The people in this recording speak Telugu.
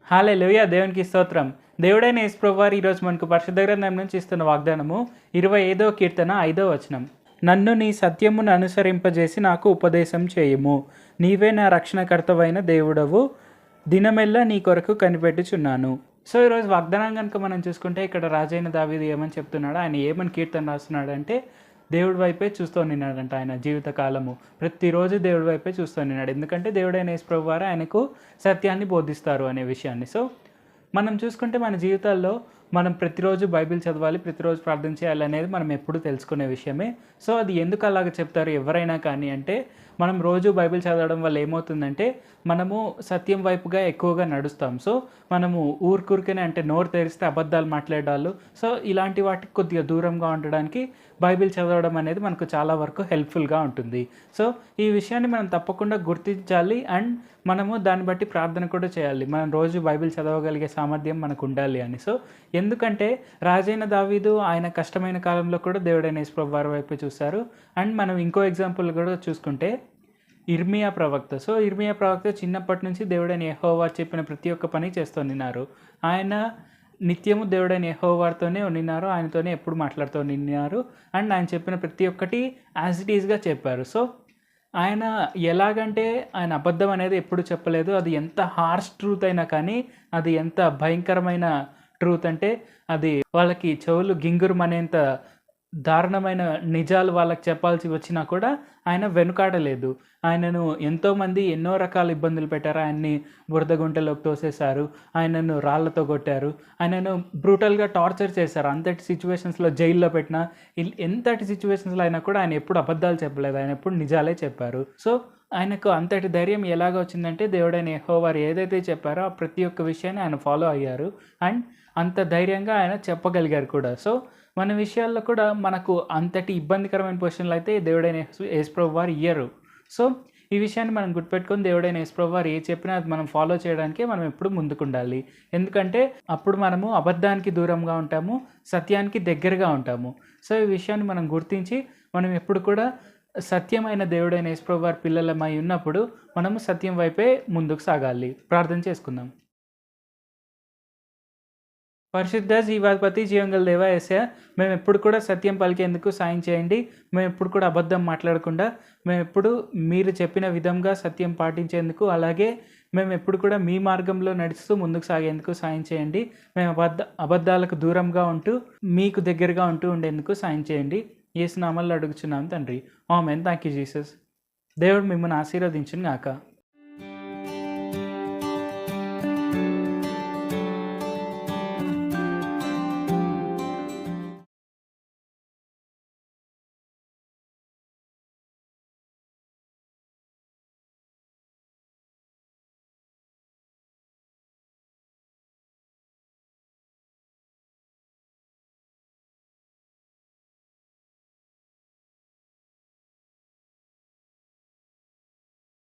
హల్లెలూయా! దేవునికి స్తోత్రం. దేవుడైన యేసు ప్రభువారు ఈరోజు మనకు పరిశుద్ధ గ్రంథం నుంచి ఇస్తున్న వాగ్దానము 25వ కీర్తన 5వ వచనం. నన్ను నీ సత్యమును అనుసరింపజేసి నాకు ఉపదేశం చేయుము. నీవే నా రక్షణకర్తవైన దేవుడవు. దినమెల్లా నీ కొరకు కనిపెట్టుచున్నాను. సో ఈరోజు వాగ్దానం కనుక మనం చూసుకుంటే ఇక్కడ రాజైన దావీదు ఏమని చెప్తున్నాడు, ఆయన ఏమని కీర్తన రాస్తున్నాడంటే దేవుడి వైపే చూస్తూ నిన్నాడంట. ఆయన జీవితకాలము ప్రతిరోజు దేవుడి వైపే చూస్తూ నిన్నాడు. ఎందుకంటే దేవుడైన యేసు ప్రభువారు ఆయనకు సత్యాన్ని బోధిస్తారు అనే విషయాన్ని. సో మనం చూసుకుంటే మన జీవితాల్లో మనం ప్రతిరోజు బైబిల్ చదవాలి, ప్రతిరోజు ప్రార్థన చేయాలి అనేది మనం ఎప్పుడు తెలుసుకునే విషయమే. సో అది ఎందుకు అలాగ చెప్తారు ఎవరైనా కానీ అంటే, మనం రోజు బైబిల్ చదవడం వల్ల ఏమవుతుందంటే మనము సత్యం వైపుగా ఎక్కువగా నడుస్తాం. సో మనము ఊరికూరికనే అంటే నోరు తెరిస్తే అబద్ధాలు మాట్లాడాలు, సో ఇలాంటి వాటికి కొద్దిగా దూరంగా ఉండడానికి బైబిల్ చదవడం అనేది మనకు చాలా వరకు హెల్ప్ఫుల్గా ఉంటుంది. సో ఈ విషయాన్ని మనం తప్పకుండా గుర్తించాలి అండ్ మనము దాన్ని బట్టి ప్రార్థన కూడా చేయాలి. మనం రోజు బైబిల్ చదవగలిగే సామర్థ్యం మనకు ఉండాలి అని. సో ఎందుకంటే రాజైన దావీదు ఆయన కష్టమైన కాలంలో కూడా దేవుడైన యేసు ప్రభువారి వైపు చూశారు. అండ్ మనం ఇంకో ఎగ్జాంపుల్ కూడా చూసుకుంటే ఇర్మియా ప్రవక్త. సో ఇర్మియా ప్రవక్త చిన్నప్పటి నుంచి దేవుడైన యెహోవా చెప్పిన ప్రతి ఒక్క పని చేస్తూ ఉన్నారు. ఆయన నిత్యము దేవుడైన యెహోవాతోనే ఉన్నారు, ఆయనతోనే ఎప్పుడు మాట్లాడుతూ ఉన్నారు. అండ్ ఆయన చెప్పిన ప్రతి ఒక్కటి యాజ్ ఇట్ ఈస్గా చెప్పారు. సో ఆయన ఎలాగంటే ఆయన అబద్ధం అనేది ఎప్పుడు చెప్పలేదు. అది ఎంత హార్ష్ ట్రూత్ అయినా కానీ, అది ఎంత భయంకరమైన ట్రూత్ అంటే అది వాళ్ళకి చెవులు గింగురమనేంత దారుణమైన నిజాలు వాళ్ళకి చెప్పాల్సి వచ్చినా కూడా ఆయన వెనుకాడలేదు. ఆయనను ఎంతోమంది ఎన్నో రకాల ఇబ్బందులు పెట్టారు. ఆయన్ని బురద గుంటలోకి తోసేశారు, ఆయనను రాళ్లతో కొట్టారు, ఆయనను బ్రూటల్గా టార్చర్ చేశారు. అంతటి సిచ్యువేషన్స్లో జైల్లో పెట్టిన ఎంతటి సిచ్యువేషన్స్లో అయినా కూడా ఆయన ఎప్పుడు అబద్ధాలు చెప్పలేదు, ఆయన ఎప్పుడు నిజాలే చెప్పారు. సో ఆయనకు అంతటి ధైర్యం ఎలాగ వచ్చిందంటే దేవుడైన యెహోవా ఏదైతే చెప్పారో ఆ ప్రతి ఒక్క విషయాన్ని ఆయన ఫాలో అయ్యారు. అండ్ అంత ధైర్యంగా ఆయన చెప్పగలిగారు కూడా. సో మన విషయాల్లో కూడా మనకు అంతటి ఇబ్బందికరమైన పొజిషన్లు అయితే దేవుడైన యేసు ప్రభువారు ఇయ్యరు. సో ఈ విషయాన్ని మనం గుర్తుపెట్టుకొని దేవుడైన యేసు ప్రభువారు ఏ చెప్పినా అది మనం ఫాలో చేయడానికి మనం ఎప్పుడు ముందుకుండాలి. ఎందుకంటే అప్పుడు మనము అబద్ధానికి దూరంగా ఉంటాము, సత్యానికి దగ్గరగా ఉంటాము. సో ఈ విషయాన్ని మనం గుర్తించి మనం ఎప్పుడు కూడా సత్యమైన దేవుడైన యేసు ప్రభువారి పిల్లలమై ఉన్నప్పుడు మనము సత్యం వైపే ముందుకు సాగాలి. ప్రార్థన చేసుకుందాం. పరిశుద్ధ జీవాధిపతి జీవంగల దేవా యేసయ్య, మేము ఎప్పుడు కూడా సత్యం పలికేందుకు సాయం చేయండి. మేము ఎప్పుడు కూడా అబద్ధం మాట్లాడకుండా మేము ఎప్పుడు మీరు చెప్పిన విధంగా సత్యం పాటించేందుకు, అలాగే మేము ఎప్పుడు కూడా మీ మార్గంలో నడుస్తూ ముందుకు సాగేందుకు సాయం చేయండి. మేము అబద్ధాలకు దూరంగా ఉంటూ మీకు దగ్గరగా ఉండేందుకు సాయం చేయండి. యేసు నామములో అడుగుచున్నాం తండ్రి, ఆమేన్. Thank you Jesus. దేవుడు మిమ్మల్ని ఆశీర్వదించును గాక.